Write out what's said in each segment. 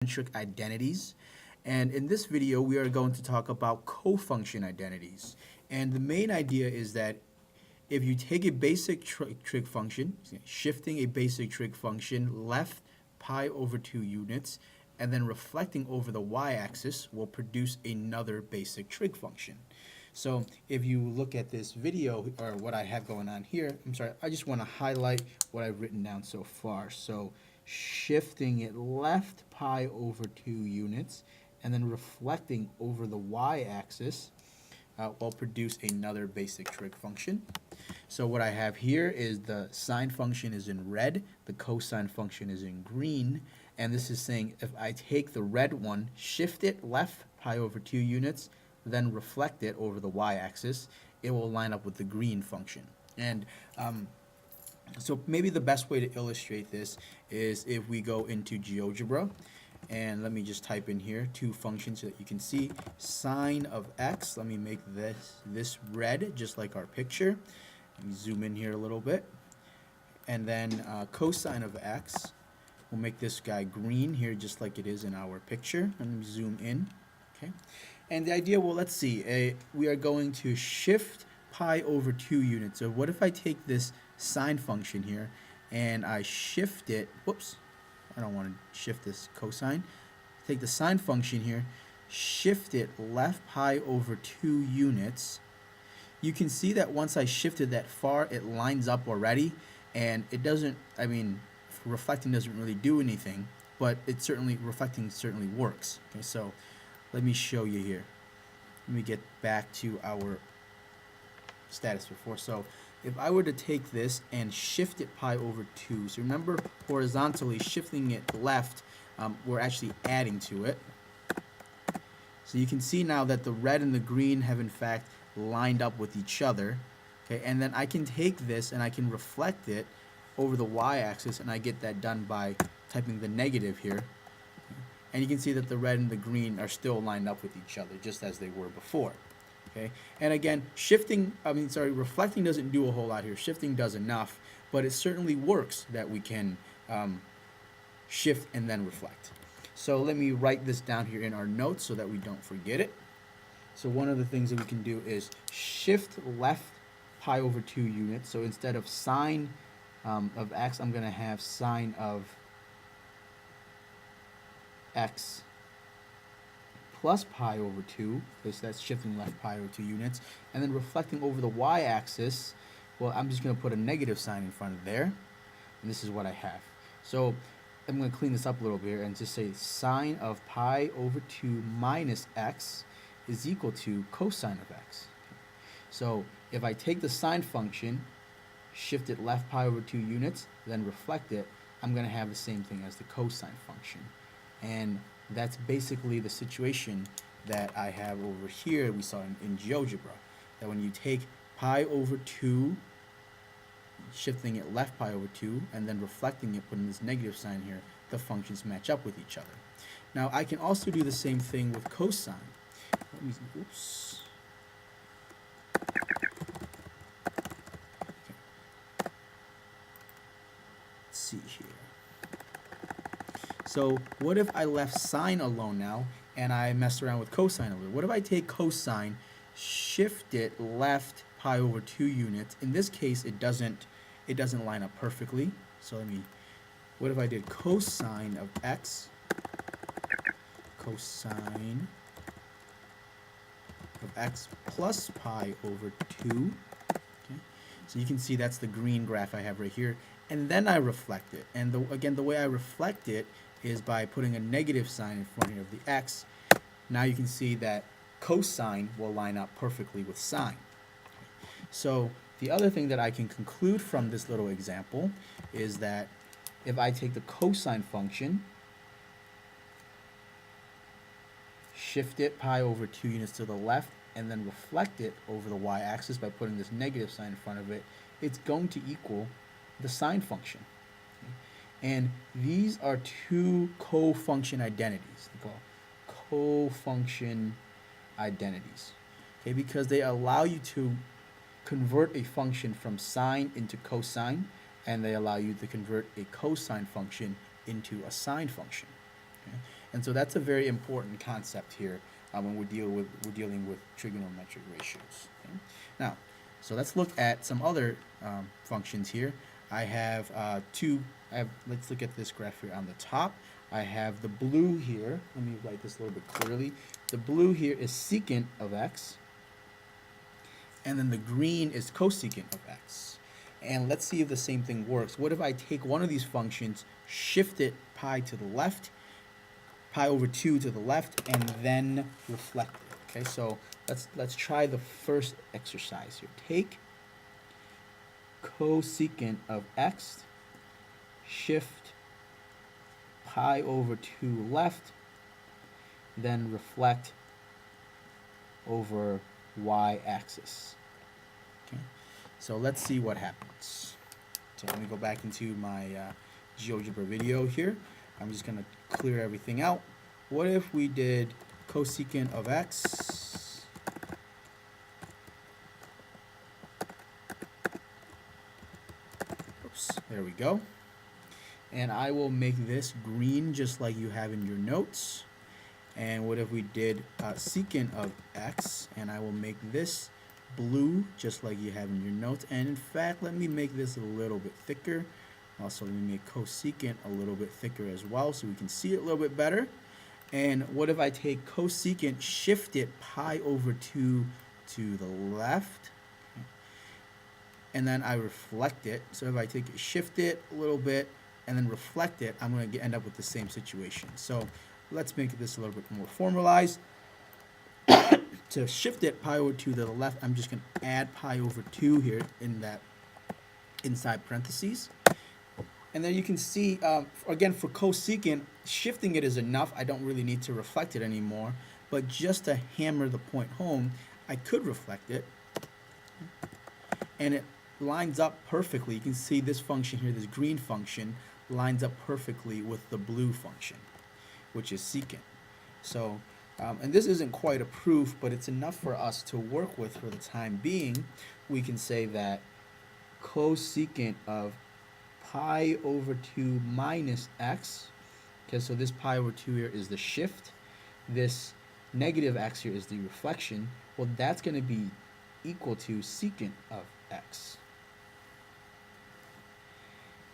Cofunction Identities. And in this video, we are going to talk about cofunction identities. And the main idea is that if you take a basic trig function, shifting a basic trig function left pi over 2 units, and then reflecting over the y-axis will produce another basic trig function. So if you look at this video, or what I have going on here, I just want to highlight what I've written down so far. So shifting it left pi over 2 units, and then reflecting over the y-axis will produce another basic trig function. So what I have here is the sine function is in red, the cosine function is in green, and this is saying if I take the red one, shift it left pi over 2 units, then reflect it over the y-axis, it will line up with the green function. And so maybe the best way to illustrate this is if we go into GeoGebra, and let me just type in here two functions so that you can see sine of x. Let me make this red, just like our picture. Let me zoom in here a little bit. And then cosine of x, we'll make this guy green here, just like it is in our picture. Let me zoom in. Okay. And the idea, well, let's see. We are going to shift pi over 2 units. So what if I take this sine function here and I shift it, whoops, I don't want to shift this cosine. Take the sine function here, shift it left pi over 2 units. You can see that once I shifted that far, it lines up already, and it doesn't, reflecting doesn't really do anything, but reflecting certainly works. Okay, so let me show you here. Let me get back to our status before. So if I were to take this and shift it pi over 2, so remember horizontally shifting it left, we're actually adding to it. So you can see now that the red and the green have in fact lined up with each other. Okay, and then I can take this and I can reflect it over the y-axis, and I get that done by typing the negative here. And you can see that the red and the green are still lined up with each other, just as they were before. Okay, and again, reflecting doesn't do a whole lot here. Shifting does enough, but it certainly works that we can shift and then reflect. So let me write this down here in our notes so that we don't forget it. So one of the things that we can do is shift left pi over 2 units. So instead of sine of x, I'm going to have sine of x plus pi over 2, because that's shifting left pi over 2 units, and then reflecting over the y-axis, well, I'm just going to put a negative sign in front of there, and this is what I have. So I'm going to clean this up a little bit here and just say sine of pi over 2 minus x is equal to cosine of x. So if I take the sine function, shift it left pi over 2 units, then reflect it, I'm going to have the same thing as the cosine function. And that's basically the situation that I have over here we saw in GeoGebra. That when you take pi over 2, shifting it left pi over 2, and then reflecting it, putting this negative sign here, the functions match up with each other. Now I can also do the same thing with cosine. Oops. Okay. Let's see here. So what if I left sine alone now and I mess around with cosine a little? What if I take cosine, shift it left pi over 2 units? In this case, it doesn't line up perfectly. So what if I did cosine of x, cosine of x plus pi over 2? Okay. So you can see that's the green graph I have right here. And then I reflect it. And again, the way I reflect it is by putting a negative sign in front of the x. Now you can see that cosine will line up perfectly with sine. So the other thing that I can conclude from this little example is that if I take the cosine function, shift it pi over 2 units to the left, and then reflect it over the y-axis by putting this negative sign in front of it, it's going to equal the sine function. And these are two cofunction identities. They're called cofunction identities. Okay, because they allow you to convert a function from sine into cosine, and they allow you to convert a cosine function into a sine function. Okay? And so that's a very important concept here when we're dealing with trigonometric ratios. Okay? Now, so let's look at some other functions here. I have let's look at this graph here on the top. I have the blue here. Let me write this a little bit clearly. The blue here is secant of x, and then the green is cosecant of x. And let's see if the same thing works. What if I take one of these functions, shift it pi to the left, pi over 2 to the left, and then reflect it. Okay, so let's try the first exercise here. Take cosecant of x, shift pi over 2 left, then reflect over y-axis. Okay, so let's see what happens. So let me go back into my GeoGebra video here. I'm just going to clear everything out. What if we did cosecant of x there we go. And I will make this green just like you have in your notes. And what if we did secant of x, and I will make this blue just like you have in your notes. And in fact, let me make this a little bit thicker. Also, let me make cosecant a little bit thicker as well so we can see it a little bit better. And what if I take cosecant, shift it pi over 2 to the left, and then I reflect it. So if I take it, shift it a little bit, and then reflect it, I'm going to end up with the same situation. So let's make this a little bit more formalized. To shift it pi over 2 to the left, I'm just going to add pi over 2 here in that inside parentheses. And then you can see, again, for cosecant, shifting it is enough. I don't really need to reflect it anymore. But just to hammer the point home, I could reflect it. And it lines up perfectly. You can see this function here, this green function, lines up perfectly with the blue function, which is secant. So, and this isn't quite a proof, but it's enough for us to work with for the time being. We can say that cosecant of pi over 2 minus x, okay, so this pi over 2 here is the shift, this negative x here is the reflection, well, that's going to be equal to secant of x.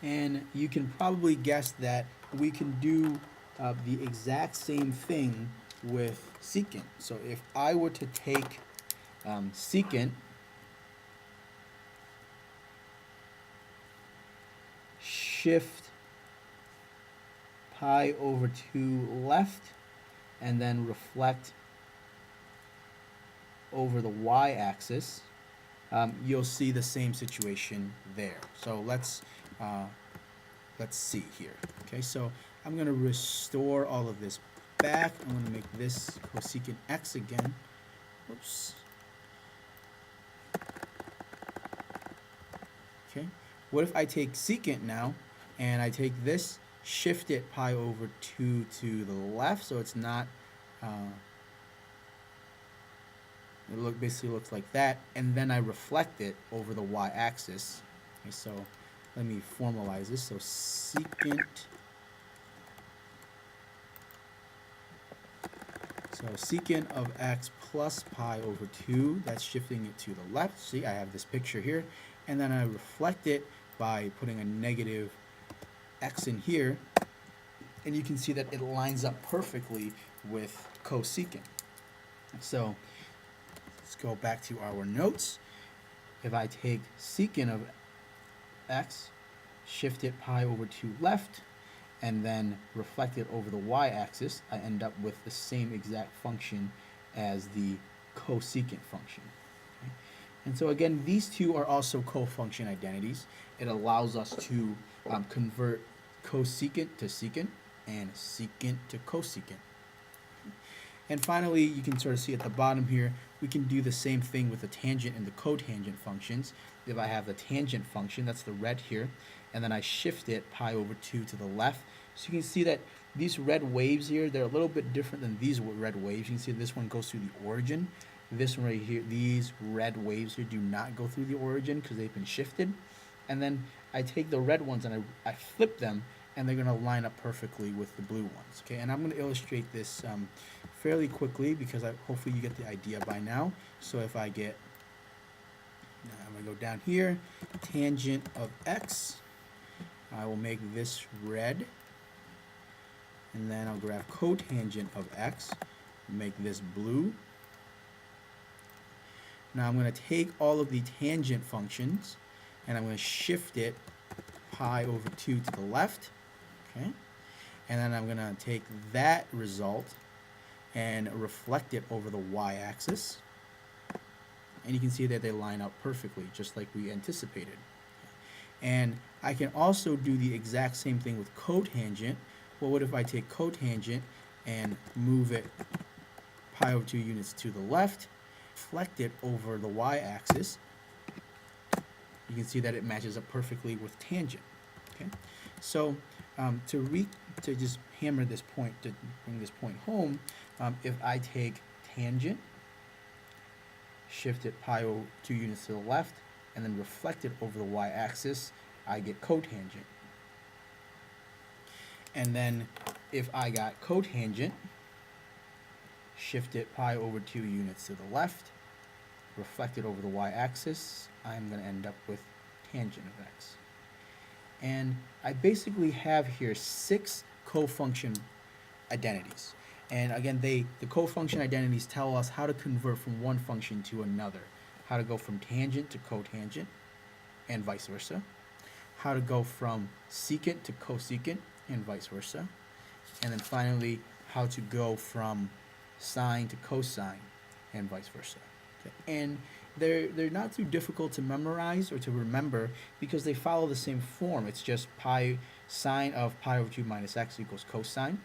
And you can probably guess that we can do the exact same thing with secant. So if I were to take secant, shift pi over 2 left, and then reflect over the y-axis, you'll see the same situation there. So let's see here. Okay, so I'm going to restore all of this back. I'm going to make this cosecant x again. Oops. Okay. What if I take secant now, and I take this, shift it pi over 2 to the left, so it's not, it basically looks like that, and then I reflect it over the y-axis. Okay, so let me formalize this. So secant of x plus pi over 2, that's shifting it to the left. See, I have this picture here, and then I reflect it by putting a negative x in here, and you can see that it lines up perfectly with cosecant. So let's go back to our notes. If I take secant of x, shift it pi over 2 left, and then reflect it over the y-axis, I end up with the same exact function as the cosecant function. Okay? And so again, these two are also cofunction identities. It allows us to convert cosecant to secant and secant to cosecant. And finally, you can sort of see at the bottom here, we can do the same thing with the tangent and the cotangent functions. If I have the tangent function, that's the red here, and then I shift it pi over 2 to the left. So you can see that these red waves here, they're a little bit different than these red waves. You can see this one goes through the origin. This one right here, these red waves here do not go through the origin because they've been shifted. And then I take the red ones and I flip them, and they're going to line up perfectly with the blue ones. Okay, and I'm going to illustrate this fairly quickly because hopefully you get the idea by now. So if I'm going to go down here, tangent of x, I will make this red, and then I'll graph cotangent of x, make this blue. Now I'm going to take all of the tangent functions and I'm going to shift it pi over 2 to the left, okay? And then I'm going to take that result and reflect it over the y-axis. And you can see that they line up perfectly, just like we anticipated. And I can also do the exact same thing with cotangent. Well, what if I take cotangent and move it pi over 2 units to the left, reflect it over the y-axis? You can see that it matches up perfectly with tangent. Okay, so to just hammer this point, to bring this point home, if I take tangent, shift it pi over 2 units to the left, and then reflect it over the y-axis, I get cotangent. And then if I got cotangent, shift it pi over 2 units to the left, reflect it over the y-axis, I'm going to end up with tangent of x. And I basically have here 6 cofunction identities. And again, the cofunction identities tell us how to convert from one function to another, how to go from tangent to cotangent, and vice versa, how to go from secant to cosecant, and vice versa, and then finally, how to go from sine to cosine, and vice versa. Okay. And they're not too difficult to memorize or to remember because they follow the same form. It's just sine of pi over 2 minus x equals cosine.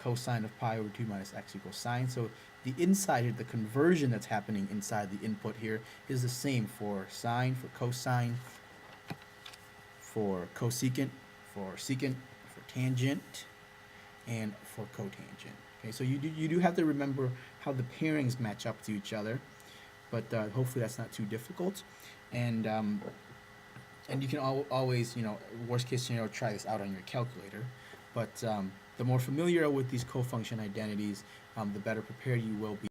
Cosine of pi over 2 minus x equals sine. So the inside, the conversion that's happening inside the input here is the same for sine, for cosine, for cosecant, for secant, for tangent, and for cotangent. Okay, so you do have to remember how the pairings match up to each other, but hopefully that's not too difficult. And you can always, worst case scenario, try this out on your calculator. But the more familiar with these cofunction identities, the better prepared you will be